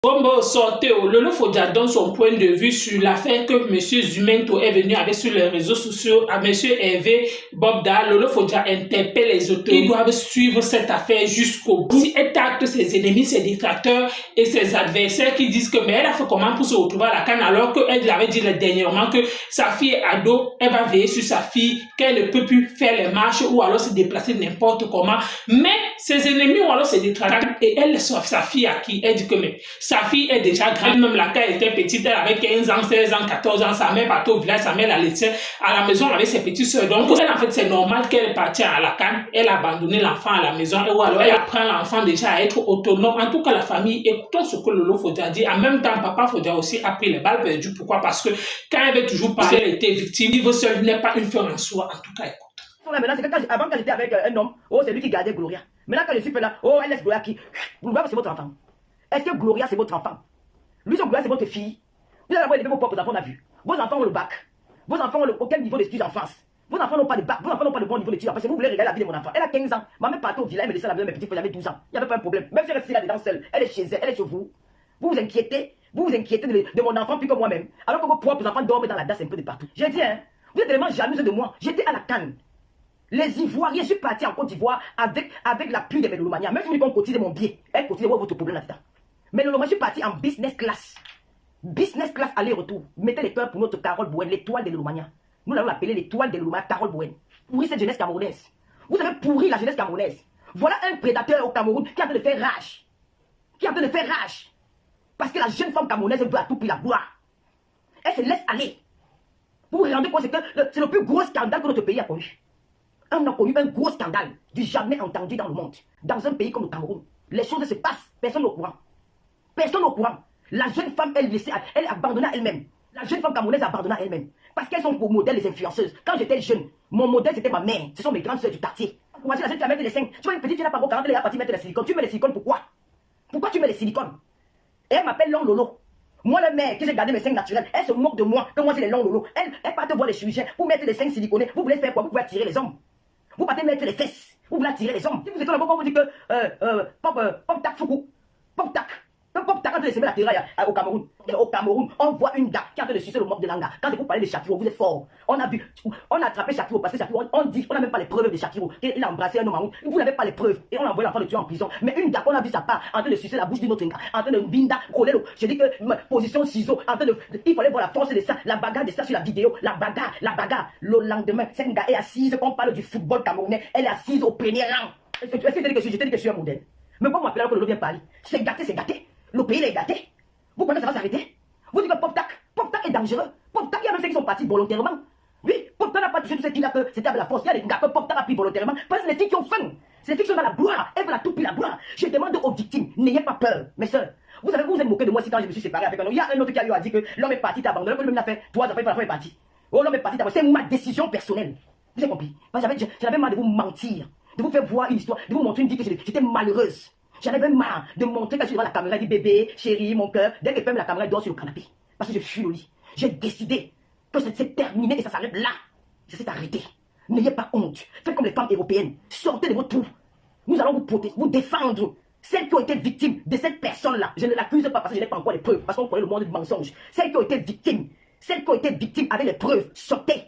Bombo Sorteo, Lolo Fodja donne son point de vue sur l'affaire que M. Zumento est venu avec sur les réseaux sociaux à M. Hervé Bobda. Lolo Fodja interpelle les autorités. Ils doivent suivre cette affaire jusqu'au bout. Si elle tacte ses ennemis, ses détracteurs et ses adversaires qui disent que mais elle a fait comment pour se retrouver à la canne alors qu'elle avait dit dernièrement que sa fille est ado, elle va veiller sur sa fille, qu'elle ne peut plus faire les marches ou alors se déplacer n'importe comment. Mais ses ennemis ou alors ses détracteurs et elle laisse sa fille à qui? Elle dit que mais sa fille est déjà grande, même là quand elle était petite, elle avait 15 ans, 16 ans, 14 ans, sa mère partait au village, sa mère la laissait à la maison avec ses petites soeurs. Donc pour elle, en fait, c'est normal qu'elle parte à la canne, elle a abandonné l'enfant à la maison, ou alors elle apprend l'enfant déjà à être autonome. En tout cas, la famille, écoutons ce que Lolo Fodja dit. En même temps, papa Fodja aussi a pris les balles perdues. Pourquoi? Parce que quand elle veut toujours parler, elle était victime. Vivre seul n'est pas une fin en soi. En tout cas, écoute. Maintenant, c'est que avant, quand j'étais avec un homme, oh, c'est lui qui gardait Gloria. Maintenant, quand je suis là, oh, elle laisse Gloria qui? Gloria, c'est votre enfant. Est-ce que Gloria, c'est votre enfant? Lui, son Gloria, c'est votre fille. Vous allez avoir élevé vos propres enfants, on a vu. Vos enfants ont le bac. Vos enfants ont aucun niveau d'études en France. Vos enfants n'ont pas de bac. Vos enfants n'ont pas de bon niveau d'études. Parce que vous voulez regarder la vie de mon enfant. Elle a 15 ans. Ma mère partait au village, elle me laissait la maison de mes petits frères, j'avais 12 ans. Il n'y avait pas un problème. Même si elle restait là dedans seule, elle est chez elle, elle est chez vous. Vous vous inquiétez. Vous vous inquiétez de mon enfant plus que moi-même. Alors que vos propres enfants dorment dans la dasse un peu de partout. J'ai dit, hein, vous êtes tellement jalouse de moi. J'étais à la canne. Les Ivoiriens, je suis parti en Côte d'Ivoire avec l'appui de mes Lolomania. Même si vous dites qu'on cotise mon billet, elle cotise votre problème là-dedans. Mais Lolomania, je suis parti en business class. Business class aller-retour. Mettez les cœurs pour notre Carole Bouen, l'étoile de Lolomania. Nous l'avons appelée l'étoile de Lolomania, Carole Bouen. Pourri cette jeunesse camerounaise. Vous avez pourri la jeunesse camerounaise. Voilà un prédateur au Cameroun qui est en train de faire rage. Qui est en train de faire rage. Parce que la jeune femme camerounaise veut à tout prix la gloire. Elle se laisse aller. Vous vous rendez compte, c'est le plus gros scandale que notre pays a connu. On a connu un gros scandale du jamais entendu dans le monde. Dans un pays comme le Cameroun, les choses se passent, personne au courant. Personne au courant. La jeune femme, elle est abandonnée à elle-même. La jeune femme camerounaise est abandonnée à elle-même. Parce qu'elles sont pour modèle les influenceuses. Quand j'étais jeune, mon modèle c'était ma mère. Ce sont mes grandes soeurs du quartier. Voici la jeune qui va mettre les seins. Tu vois une petite, tu n'as pas beau 40, elle est partie mettre les silicones. Tu mets les silicones pourquoi? Pourquoi tu mets les silicones? Et elle m'appelle Long Lolo. Moi, la mère, qui j'ai gardé mes seins naturels, elle se moque de moi, que moi j'ai les longs Lolo. Elle part te voir les chirurgiens pour mettre les seins siliconés. Vous voulez faire quoi? Vous pouvez attirer les hommes. Vous partez mettre les fesses. Vous voulez attirer les hommes. Si vous êtes là-bas, on vous dit que pop tac foukou. Pop tac. Un pop tac, quand vous la terre au Cameroun. Au Cameroun, on voit une dame qui est en train de sucer le mob de Langa. Quand vous parlez de Shakiro, vous êtes fort. On a vu, on a attrapé Shakiro parce que Shakiro, on dit, on n'a même pas les preuves de Shakiro. Il a embrassé un homme. Vous n'avez pas les preuves. Et on a envoyé l'enfant de tuer en prison. Mais une dame, on a vu sa part en train de sucer la bouche d'une autre, en train de binda, coller l'eau. Je dis que position ciseau, en train de. Il fallait voir la force de ça, la bagarre de ça sur la vidéo, la bagarre. Le lendemain, cette gars est assise, quand on parle du football camerounais, elle est assise au premier rang. Est-ce que tu dis que je suis un modèle? Mais pourquoi m'appeler alors que le vient parler? C'est gâté, c'est gâté. Le pays est gâté. Vous pensez que ça va s'arrêter? Vous dites que Pop Tac est dangereux. Pop Tac, il y a même ceux qui sont partis volontairement. Oui, Pop Tac n'a pas touché tous ces filles-là que c'était avec la force. Il y a des gars que Pop Tac a pris volontairement. Parce que les filles qui ont faim. C'est les filles qui sont dans la gloire. Elles veulent à tout prix la gloire. Je demande aux victimes, n'ayez pas peur, mes soeurs. Vous savez, vous vous êtes moqué de moi si quand je me suis séparé avec un homme. Il y a un autre qui a dit que l'homme est parti, t'as abandonné. L'homme a fait 3 ans, la femme est partie. Oh, l'homme est parti, c'est ma décision personnelle. Vous avez compris? J'avais marre de vous mentir, de vous faire voir une histoire, de vous montrer une vie que j'étais malheureuse. J'en avais marre de montrer quand je suis devant la caméra, dit bébé, chérie, mon cœur. Dès que ferme la caméra, elle dort sur le canapé. Parce que je fuis au lit. J'ai décidé que c'est terminé et ça s'arrête là. Ça s'est arrêté. N'ayez pas honte. Faites comme les femmes européennes. Sortez de votre trou. Nous allons vous protéger, vous défendre. Celles qui ont été victimes de cette personne-là, je ne l'accuse pas parce que je n'ai pas encore les preuves, parce qu'on connaît le monde du mensonge. Celles qui ont été victimes avec les preuves, sortez.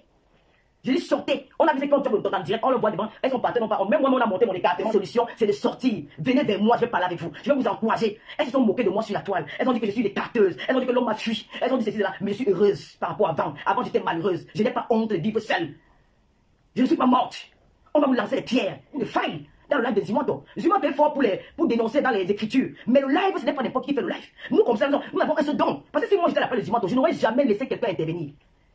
Je dis sortez. On a vu qu'on job en direct, on le voit devant. Elles sont parties, non pas. Même moi, on a monté mon écart. Ma solution, c'est de sortir. Venez vers moi, je vais parler avec vous. Je vais vous encourager. Elles se sont moquées de moi sur la toile. Elles ont dit que je suis des carteuses. Elles ont dit que l'homme m'a fui. Elles ont dit ceci, là. Mais je suis heureuse par rapport à avant. Avant, j'étais malheureuse. Je n'ai pas honte de vivre seule. Je ne suis pas morte. On va vous lancer des pierres, une faille dans le live de Zimanto. Zimanto est fort pour dénoncer dans les écritures. Mais le live, ce n'est pas n'importe qui fait le live. Nous, comme ça, nous avons un seul don. Parce que si moi j'étais à la place de Zimanto, je n'aurais jamais laissé quelqu'un intervenir.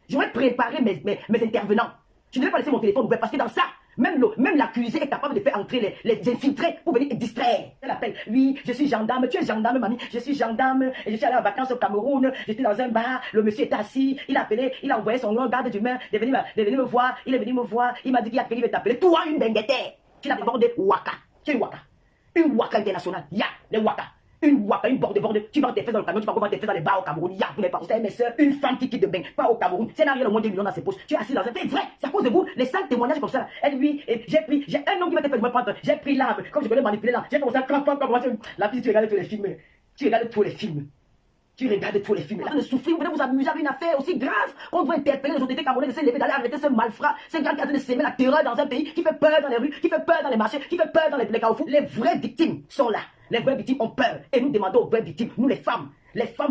J'aurais préparé mes intervenants. Je ne vais pas laisser mon téléphone ouvert parce que dans ça, même l'accusé est capable de faire entrer les infiltrés pour venir distraire. Elle appelle, oui, je suis gendarme, tu es gendarme, mamie, je suis gendarme, et je suis allé en vacances au Cameroun, j'étais dans un bar, le monsieur était assis, il a appelé, il a envoyé son garde d'humain de venir me voir, il est venu me voir, il m'a dit qu'il va t'appeler, toi une benguette, tu l'as débordé Waka, tu es une Waka internationale, les Waka. Une waka, une borde, tu vends tes fesses dans le camion, tu vas vendre tes fesses dans les bars au Cameroun. Vous n'êtes pas, vous savez, mes soeurs, une femme qui quitte de bain, pas au Cameroun. C'est n'arrive le moins de millions dans ses poches. Tu es assis dans un fait vrai, c'est à cause de vous, les 5 témoignages comme ça. Elle, oui, j'ai un homme qui m'a fait me prendre, j'ai pris l'arme, comme je voulais manipuler là, j'ai commencé à la fille, tu regardais tous les films. Tu regardes tous les films. Tu regardes tous les films. Là, de souffrir, vous venez vous amuser avec une affaire aussi grave qu'on doit interpeller les autorités camerounaises de se lever, d'aller arrêter ce malfrat, ces gars qui ont de s'aimer la terreur dans un pays qui fait peur dans les rues, qui fait peur dans les marchés, qui fait peur dans les carrefours. Les vraies victimes sont là. Les vraies victimes ont peur. Et nous demandons aux vraies victimes, nous les femmes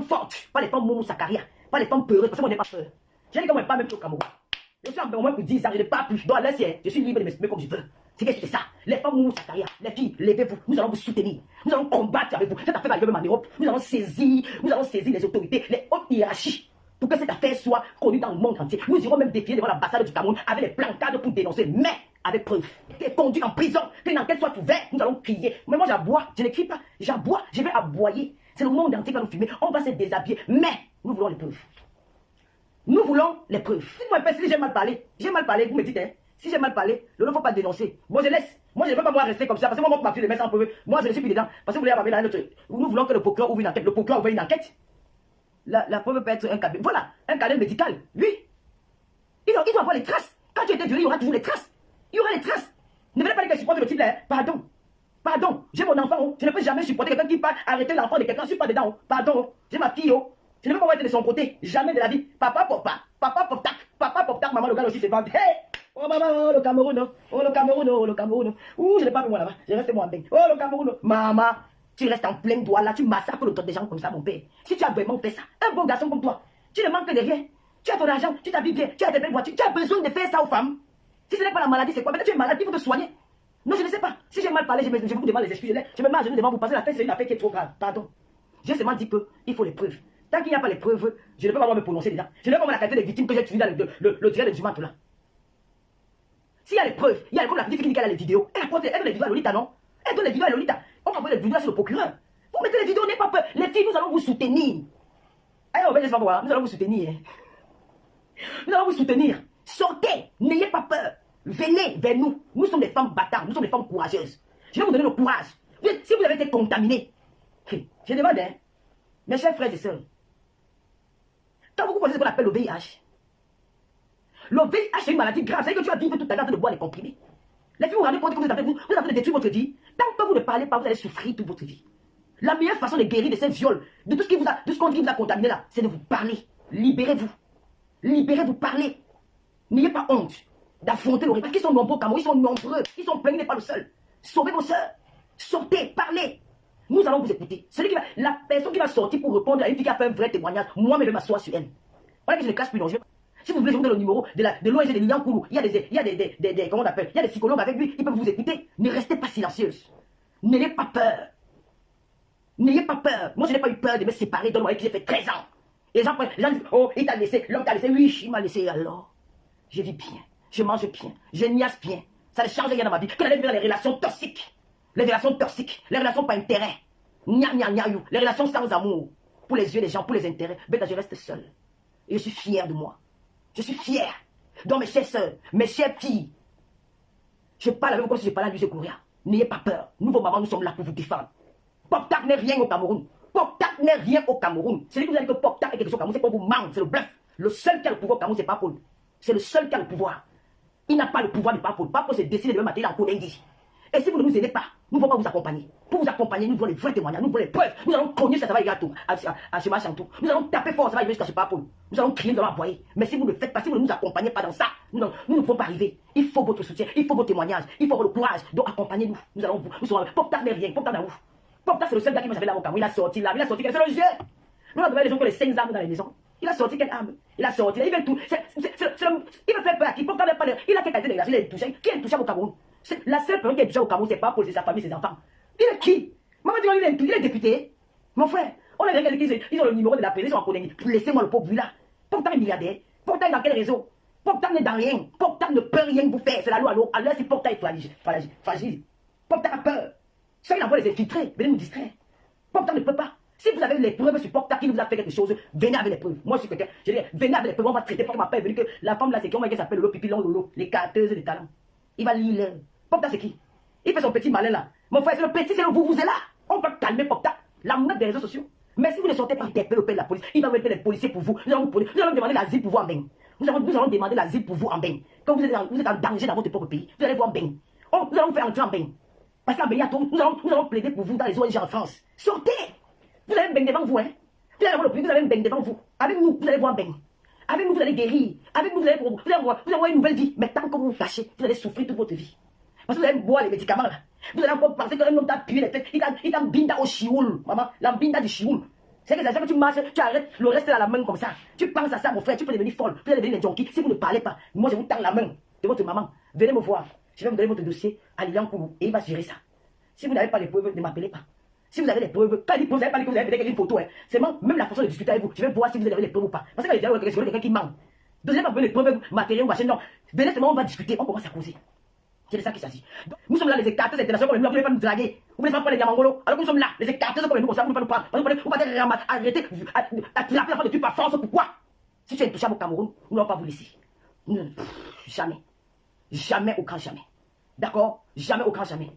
fortes, pas les femmes Moumou Sakaria, pas les femmes peureuses, parce qu'on n'est pas peur. Je dis qu'on n'est pas même au Cameroun. Je suis au moins pour 10 ans, je n'ai pas plus. Dans l'assiette, je suis libre de m'exprimer comme je veux. C'est ça. Les femmes Moumou Sakaria, les filles, levez-vous. Nous allons vous soutenir. Nous allons combattre avec vous. Cette affaire va arriver même en Europe. Nous allons saisir les autorités, les hautes hiérarchies, pour que cette affaire soit connue dans le monde entier. Nous irons même défier devant l'ambassade du Cameroun avec les plancards pour dénoncer, mais avec preuve. Tu es conduit en prison, qu'une enquête soit ouverte. Nous allons crier. Mais moi j'aboie, je n'écris pas. J'aboie, je vais aboyer. C'est le monde entier qui va nous filmer. On va se déshabiller. Mais nous voulons les preuves. Nous voulons les preuves. Dites-moi, si j'ai mal parlé, vous me dites, hein. Si j'ai mal parlé, il ne faut pas dénoncer. Moi, je laisse. Moi, je ne veux pas moi rester comme ça. Parce que moi, je les mets sans preuve. Moi, je ne suis plus dedans. Parce que vous voulez avoir là, nous voulons que le procureur ouvre une enquête. Le procureur ouvre une enquête. La preuve peut être un cabinet. Voilà, un cabinet médical. Lui, il doit avoir les traces. Quand tu étais violé, il y aura toujours les traces. Il y aura les traces. Ne venez pas dire que je supporte le type là. Pardon. Pardon. J'ai mon enfant. Oh. Je ne peux jamais supporter quelqu'un qui part arrêter l'enfant de quelqu'un. Je ne suis pas dedans. Oh. Pardon. Oh. J'ai ma fille. Oh. Je ne peux pas être de son côté. Jamais de la vie. Papa pop tac. Maman, le gars aussi se vante. Hey! Oh maman, oh le Cameroun, oh le Cameroun, oh le Cameroun. Ouh, je n'ai pas vu moi là-bas. Je reste moi en bain. Oh le Cameroun. Maman, tu restes en plein doigt là. Tu massacres le temps des gens comme ça, mon père. Si tu as vraiment fait ça, un bon garçon comme toi, tu ne manques de rien. Tu as ton argent, tu t'habilles bien, tu as des belles voitures. Tu as besoin de faire ça aux femmes. Si ce n'est pas la maladie, c'est quoi? Peut-être tu es malade, il faut te soigner. Non, je ne sais pas. Si j'ai mal parlé, je vous demande les excuses. Je me mets à genoux devant vous parce que la fête, c'est une affaire qui est trop grave. Pardon. J'ai seulement dit qu'il faut les preuves. Tant qu'il n'y a pas les preuves, je ne peux pas me prononcer dedans. Je ne peux pas voir la qualité des victimes que j'ai tuées dans le tirage de Jumanto là. S'il y a les preuves, il y a comme la petite qui dit qu'elle a les vidéos. Elle donne les vidéos à Lolita, non? Elle donne les vidéos à Lolita. On va voir les vidéos sur le procureur. Vous mettez les vidéos, n'ayez pas peur. Les filles, nous allons vous soutenir. Allez, on va juste voir. Nous allons vous soutenir. Nous allons vous soutenir. Sortez, n'ayez pas peur. Venez vers nous. Nous sommes des femmes battantes, nous sommes des femmes courageuses. Je vais vous donner le courage. Si vous avez été contaminé, je demande, hein, mes chers frères et sœurs, quand vous connaissez ce qu'on appelle le VIH, le VIH c'est une maladie grave, c'est que tu vas vivre toute ta vie de boire les comprimés. Les filles vous rendez compte que vous avez de détruire votre vie. Tant que vous ne parlez pas, vous allez souffrir toute votre vie. La meilleure façon de guérir de ces viols, de tout ce qu'on vous a contaminé là, c'est de vous parler. Libérez-vous. Libérez-vous, parlez. N'ayez pas honte d'affronter le risque. Parce qu'ils sont nombreux au Cameroun, ils sont nombreux. Ils sont pleins, vous n'êtes pas le seul. Sauvez vos soeurs. Sortez, parlez. Nous allons vous écouter. La personne qui va sortir pour répondre à une fille qui a fait un vrai témoignage, moi, je vais m'asseoir sur elle. Voilà que je ne classe plus, non. Si vous voulez, je vous donne le numéro de l'ONG de Liankoulou. Il y a des comment on appelle, il y a des psychologues avec lui, ils peuvent vous écouter. Ne restez pas silencieuse. N'ayez pas peur. N'ayez pas peur. Moi, je n'ai pas eu peur de me séparer d'un mari qui j'ai fait 13 ans. Et les gens disent, oh, il t'a laissé, l'homme t'a laissé. Oui, il m'a laissé alors. Je vis bien, je mange bien, je niaise bien. Ça ne change rien dans ma vie. Quand elle est dans les relations toxiques, les relations par intérêt, les relations sans amour, pour les yeux des gens, pour les intérêts, ben, je reste seule. Et je suis fière de moi. Je suis fière. Donc mes chères sœurs, mes chères filles, je parle avec vous comme si je parlais à Lucie Gouria. N'ayez pas peur. Nous, vos mamans, nous sommes là pour vous défendre. Pop-Tac n'est rien au Cameroun. Pop-Tac n'est rien au Cameroun. Celui qui vous a dit que Pop-Tac est quelque chose au Cameroun, c'est pour vous ment, c'est le bluff. Le seul qui a le pouvoir au Cameroun, c'est Paul. C'est le seul qui a le pouvoir. Il n'a pas le pouvoir de Paul. Paul s'est décidé de me mater en Colingi. Et si vous ne nous aidez pas, nous ne pouvons pas vous accompagner. Pour vous accompagner, nous voulons les vrais témoignages, nous voulons les preuves. Nous allons cogner ça va aller à Chema Chantou. Nous allons taper fort, ça va aller jusqu'à chez Paul. Nous allons crier, nous allons aboyer. Mais si vous ne le faites pas, si vous ne nous accompagnez pas dans ça, nous ne pouvons pas arriver. Il faut votre soutien, il faut vos témoignages, il faut avoir le courage. Donc accompagnez-nous. Nous allons vous. Nous sommes Pop-Tac n'est rien, Pop-Tac n'a où. Pop-Tac c'est le seul gars qui m'a jamais là au Cameroun. Il a sorti là, c'est le jeu. Nous avons des gens qui ont les 5 armes dans les maisons. Il a sorti quelle arme? Il a sorti, il veut tout. Il veut faire peur à qui? Pop-Tac n'est pas là. Il a quelle qualité de grâce? Il est touché. Qui est touché au Cameroun? La seule personne qui est touchée au Cameroun, c'est pas Paul, c'est sa famille, ses enfants. Il est qui? Maman dit il est député. Mon frère, on a regardé qu'ils ont le numéro de la présidence en Colingi. Laissez-moi le pauvre là. Pop-Tac est milliardaire. Pop-Tac est dans quel réseau? Pop-Tac n'est dans rien. Pop-Tac ne peut rien vous faire. C'est la loi à l'eau. Alors si Pop-Tac est fragile. Pop-Tac a peur. Ça, il envoie les infiltrés. Venez nous distraire. Pop-Tac ne peut pas. Si vous avez les preuves sur Pop-Tac qui nous a fait quelque chose, venez avec les preuves. Moi, je suis quelqu'un. Je dis, venez avec les preuves. On va traiter. Pop-Tac m'appelle. Que la femme là, c'est qui? On va dire qu'elle s'appelle Lolo Pipi Lolo. Les carteuses de talent. Il va lire. Pop-Tac, c'est qui? Il fait son petit malin là. Mon frère, c'est le petit, c'est le vous êtes là. On va calmer Pop-Tac, la monnaie des réseaux sociaux. Mais si vous ne sortez pas interpeller le père de la police, il va mettre les policiers pour vous. Nous allons demander l'asile pour vous en bain. Nous allons demander l'asile pour vous en bain. Quand vous êtes en danger dans votre propre pays, vous allez vous en bain. Nous allons vous faire entrer en bain. Parce qu'en bain, nous allons plaider pour vous dans les ONG en France. Sortez! Vous avez un beigne devant vous, hein. Vous allez avoir le prix, vous avez un beigne devant vous. Avec nous, vous allez voir un beigne. Avec nous, vous allez guérir. Avec nous, vous allez avoir une nouvelle vie. Mais tant que vous vous cachez, vous allez souffrir toute votre vie. Parce que vous allez boire les médicaments là. Vous allez encore penser qu'un homme t'a tué les têtes. Il t'a binda au chioul, maman. La binda du chioul. C'est que ça, que tu marches, tu arrêtes le reste à la main comme ça. Tu penses à ça, mon frère, tu peux devenir folle. Vous allez devenir les junkies. Si vous ne parlez pas, moi je vous tends la main de votre maman. Venez me voir. Je vais vous donner votre dossier à Lilian Kourou et il va gérer ça. Si vous n'avez pas les preuves, ne m'appelez pas. Si vous avez des preuves, pas les preuves, vous n'avez pas les preuves, vous avez une photo. Hein. C'est même la façon de discuter avec vous. Je vais voir si vous avez les preuves ou pas. Parce que les gens, quelqu'un qui ment. Deuxième, pas les preuves matérielles ou machin. Non. Venez seulement, on va discuter, on commence à causer. C'est de ça qu'il s'agit. Nous sommes là, les écarteurs internationaux, comme nous, vous ne voulez pas nous draguer. Vous ne voulez pas prendre les Yamangolo. Alors que nous sommes là, les écarteurs comme nous, comme ça, vous ne pouvez pas nous parler. Vous ne pouvez pas arrêter, attraper la fois de tuer par force. Pourquoi? Si tu es intouchable au Cameroun, nous n'allons pas vous laisser. Jamais. Jamais au grand jamais. D'accord? Jamais au grand jamais.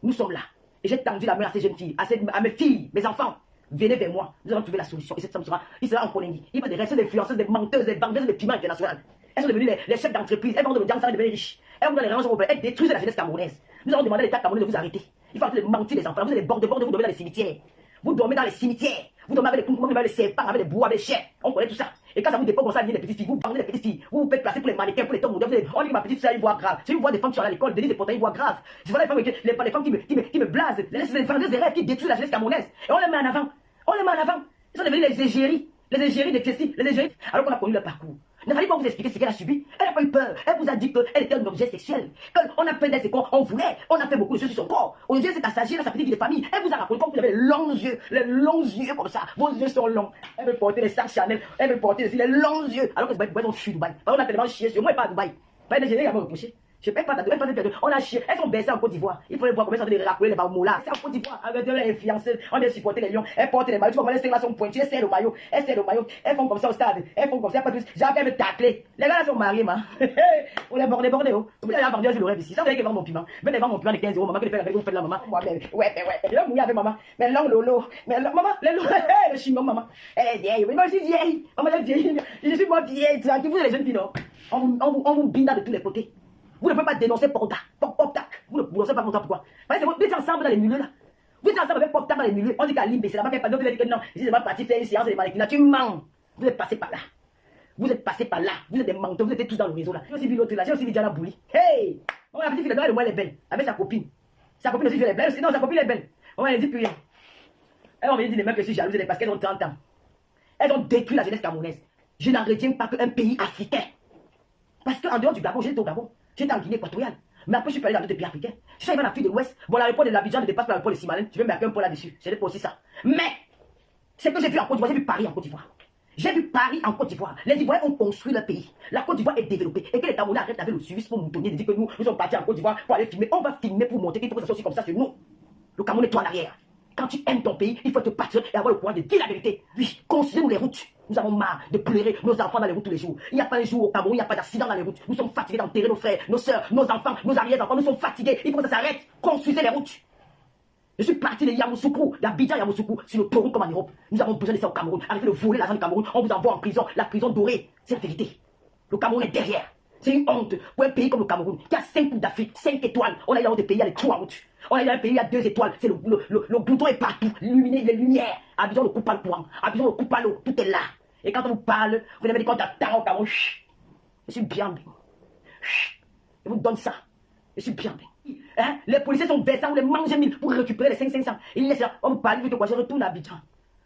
Nous sommes là. Et j'ai tendu la main à ces jeunes filles, à mes filles, mes enfants. Venez vers moi. Nous allons trouver la solution. Et cette femme il sera en colonie. Il va des restes, des influenceuses, des menteuses, des vendeuses, des piments internationaux. Elles sont devenues les chefs d'entreprise. Elles vont devenir riches. Elles vont dans les rangs européens. Elles détruisent la jeunesse camerounaise. Nous allons demander à l'État camerounais de vous arrêter. Il faut arrêter de mentir les enfants. Vous êtes des bords de vous dormez dans les cimetières. Vous dormez dans les cimetières. Vous dormez avec les coups, avec les serpents, avec les bois, avec les chiens. On connaît tout ça. Et quand ça vous dépend comme ça, les petites filles, vous vendez les petites filles. Vous vous faites placer pour les mannequins, pour les tombes modernes. On dit que ma petite fille a une voix grave. Si vous voyez des femmes qui sont à l'école, Denise et pourtant une voix grave. Je vois les femmes qui me blasent. Les vendeuses de rêves qui détruisent la jeunesse camerounaise. Et on les met en avant. On les met en avant. Ils sont devenus les égéries. Les égéries de Kessie. Les égéries. Alors qu'on a connu leur parcours. Ne fallait pas vous expliquer ce qu'elle a subi. Elle n'a pas eu peur. Elle vous a dit qu'elle était un objet sexuel. On a fait des écoles, on voulait. On a fait beaucoup de choses sur son corps. Aujourd'hui, c'est à s'agir de sa petite vie de famille. Elle vous a raconté comme vous avez les longs yeux comme ça. Vos yeux sont longs. Elle veut porter les sacs Chanel. Elle veut porter aussi les longs yeux. Alors que Dubaï, on fuit Dubaï. On a tellement chié sur moi et pas à Dubaï. Pas des généraux à me reprocher. Je ne paye pas de on a chié. Elles sont baissées en Côte d'Ivoire. Il faut les voir comment elles sont de racoler les bamoulas. C'est en Côte d'Ivoire. Avec les influenceurs, on a supporté les lions. Elles portent les maillots. Tu vois, les stars sont pointues. Elles serrent le maillot. Elles font comme ça au stade. Elles font comme ça. Pas plus. J'ai me tacler. Les gars là sont mariés, man. On est bordé. Vous avez vendu, je le rêve ici. Ça, vous avez que vendre mon piment. Venez vendre mon piment de 15 €. Maman, que les faire vous faites la maman. Ouais. Je vais mouiller avec maman. Mais long lolo. Mais maman, le chignon, maman. Elle est vieille. Moi, je suis vieille. Maman, je suis vieille. Je suis moi vieille. Tranquille, vous, les jeunes filles, non. On vous binda de tous les côtés. Vous ne pouvez pas dénoncer Poptac. Vous ne dénoncez pas Poptac, pourquoi? Parce que vous êtes ensemble dans les milieux là. Vous êtes ensemble avec Poptac dans les milieux. On dit qu'à Limbe, c'est là-bas qu'elle parle. Donc vous dit que non. Ici, c'est pas parti faire une séance de mannequinat. Tu mens. Vous êtes passé par là. Vous êtes des menteurs. Vous êtes tous dans le réseau là. J'ai aussi vu l'autre là. J'ai aussi vu Diana Bouli. Hey! On a la petite fille là-dedans, elle est belle. Avec sa copine. Sa copine aussi, elle est belle. Sinon, sa copine est belle. On ne dit plus rien. Elles ont dit les mecs que je suis jalouse parce qu'elles ont 30 ans. Elles ont détruit la jeunesse camerounaise. Je n'en retiens pas qu'un pays africain. Parce qu'en dehors du Gabon, j'étais au Gabon. J'étais en Guinée équatoriale. Mais après, je suis pas allé dans d'autres pays africains. Je suis arrivé en Afrique de l'Ouest. Bon, l'aéroport de l'Abidjan ne dépasse pas l'aéroport de Simalène. Je vais mettre un peu là-dessus. C'est pas aussi ça. Mais, c'est que j'ai vu en Côte d'Ivoire. J'ai vu Paris en Côte d'Ivoire. J'ai vu Paris en Côte d'Ivoire. Les Ivoiriens ont construit leur pays. La Côte d'Ivoire est développée. Et que les Camerounais arrêtent avec le suivisme pour moutonner, de dire que nous sommes partis en Côte d'Ivoire pour aller filmer. On va filmer pour montrer qu'il faut que ça soit aussi comme ça chez nous. Le Cameroun est toi en arrière. Quand tu aimes ton pays, il faut être patriote et avoir le courage de dire la vérité. Oui, construisez-nous les routes. Nous avons marre de pleurer nos enfants dans les routes tous les jours. Il n'y a pas un jour au Cameroun, il n'y a pas d'accident dans les routes. Nous sommes fatigués d'enterrer nos frères, nos soeurs, nos enfants, nos arrière-enfants. Nous sommes fatigués. Il faut que ça s'arrête. Construisez les routes. Je suis parti de Yamoussoukro, d'Abidjan Yamoussoukro, sur le Togo comme en Europe. Nous avons besoin de ça au Cameroun. Arrêtez de voler l'argent du Cameroun. On vous envoie en prison, la prison dorée. C'est la vérité. Le Cameroun est derrière. C'est une honte pour un pays comme le Cameroun qui a 5 coups d'Afrique, 5 étoiles. On a dans des pays, il y a les 3 routes. On a dans un pays, il y a 2 étoiles. C'est le bouton est partout. Les lumières. Abidjan ne coupe pas le courant. Abidjan ne coupe pas l'eau. Tout est là. Et quand on vous parle, vous avez des comptes d'attente au Cameroun. Je suis bien bien. Je vous donne ça. Je suis bien bien. Hein? Les policiers sont versants, vous les mangez 1000 pour récupérer les 500. Ils laissent, on vous parle, vous quoi, je retourne à Abidjan.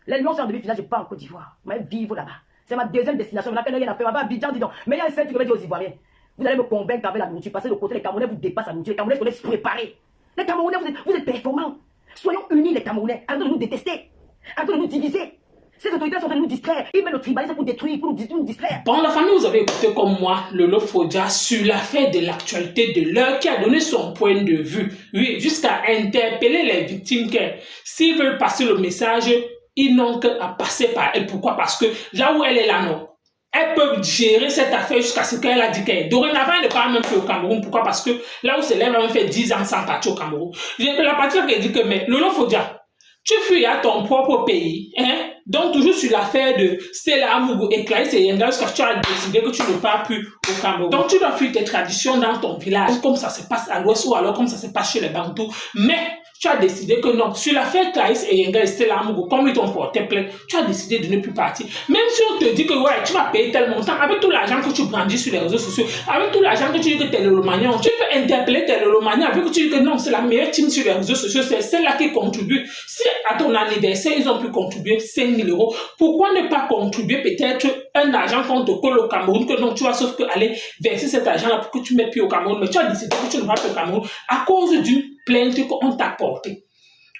Les Lions sont en demi-finale, je pars en Côte d'Ivoire. Mais vivre là-bas. C'est ma deuxième destination. Là, rien à faire. À Abidjan, dis donc. Mais il y a un seul truc que je vais dire aux Ivoiriens. Vous allez me convaincre avec la nourriture. Parce que de côté, les Camerounais vous dépassent la nourriture. Les Camerounais se préparer. Les Camerounais, vous êtes performants. Soyons unis, les Camerounais. Arrêtez de nous détester. Arrêtez de nous diviser. Ces autorités sont en train de nous distraire. Ils mettent le tribalisme pour détruire, pour nous distraire. Bon, la famille, vous avez écouté comme moi Lolo Fodja sur l'affaire de l'actualité de l'heure qui a donné son point de vue. Oui, jusqu'à interpeller les victimes que s'ils veulent passer le message, ils n'ont qu'à passer par elle. Pourquoi? Parce que là où elle est là, non. Elles peuvent gérer cette affaire jusqu'à ce qu'elle a dit qu'elle est. Dorénavant, elle ne parle même plus au Cameroun. Pourquoi? Parce que là où c'est elle va même faire 10 ans sans partir au Cameroun. La partie qui a dit que, mais Lolo Fodja, tu fuis à ton propre pays, hein? Donc toujours sur l'affaire de Stella Amougou et Clarisse Yenga jusqu'à ce que tu as décidé que tu ne pars plus au Cameroun. Donc tu dois fuir tes traditions dans ton village, comme ça se passe à l'ouest ou alors comme ça se passe chez les Bantous. Mais tu as décidé que non, sur l'affaire Clarisse et Yenga et Stella Amougou, comme ils t'ont porté plainte, tu as décidé de ne plus partir. Même si on te dit que ouais, tu vas payer tel montant, avec tout l'argent que tu brandis sur les réseaux sociaux, avec tout l'argent que tu dis que t'es Lolomanian, tu peux interpeller tes Lolomanian avec que tu dis que non, c'est la meilleure team sur les réseaux sociaux, c'est celle-là qui contribue. Si à ton anniversaire, ils ont pu contribuer 5 000 €, pourquoi ne pas contribuer peut-être un argent qu'on te colle au Cameroun, que non, tu vas sauf que aller verser cet argent-là pour que tu mettes plus au Cameroun, mais tu as décidé que tu ne vas pas au Cameroun à cause d'une plainte qu'on t'a portée.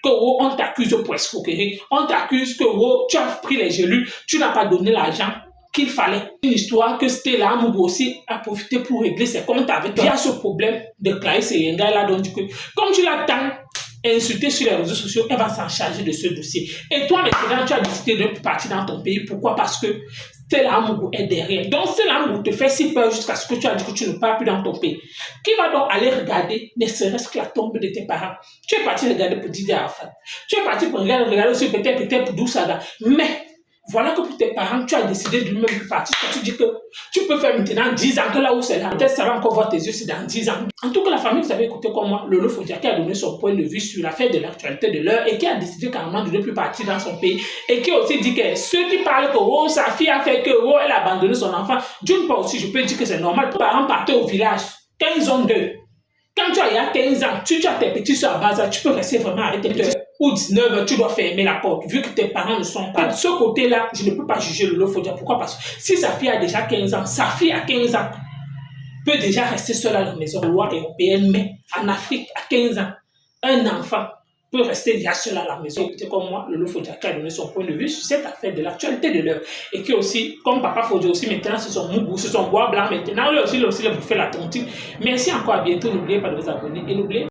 Que on t'accuse de escroquerie, on t'accuse que tu as pris les gelus, tu n'as pas donné l'argent qu'il fallait. Une histoire que Stella Amougou aussi a profité pour régler ses comptes avec toi. Il y a ce problème de Clarisse et Yenga, elle a donc dit que comme tu l'as tant insulté sur les réseaux sociaux, elle va s'en charger de ce dossier. Et toi maintenant, tu as décidé de partir dans ton pays. Pourquoi? Parce que Stella Amougou est derrière. Donc Stella Amougou te fait si peur jusqu'à ce que tu as dit que tu ne pars plus dans ton pays. Qui va donc aller regarder, ne serait-ce que la tombe de tes parents? Tu es parti regarder pour Didier Arafat. Tu es parti pour regarder aussi peut-être pour Doussada. Mais voilà que pour tes parents, tu as décidé de même partir. Tu dis que tu peux faire maintenant 10 ans que là où c'est là. Peut-être ça va encore voir tes yeux, c'est dans 10 ans. En tout cas, la famille, vous avez écouté comme moi, Lolo Fodia qui a donné son point de vue sur l'affaire de l'actualité de l'heure et qui a décidé carrément de ne plus partir dans son pays. Et qui a aussi dit que ceux qui parlent que oh, sa fille a fait que oh, elle a abandonné son enfant, d'une part aussi, je peux dire que c'est normal. Les parents partaient au village quand ils ont 2. Quand tu as 15 ans, tu as tes petits soeurs à base, tu peux rester vraiment avec tes petits. Ou 19, tu dois fermer la porte, vu que tes parents ne sont pas. De ce côté-là, je ne peux pas juger Lolo Fodia. Pourquoi? Parce que si sa fille a déjà 15 ans, sa fille à 15 ans peut déjà rester seule à la maison. La loi européenne, mais en Afrique, à 15 ans, un enfant peut rester déjà seul à la maison. Écoutez comme moi, Lolo Fodia qui a donné son point de vue sur cette affaire de l'actualité de l'heure. Et qui aussi, comme Papa Fodia aussi, maintenant, c'est son mougou, c'est son bois blanc maintenant. Lui aussi, il a bouffé la tontine. Merci encore, à bientôt. N'oubliez pas de vous abonner et n'oubliez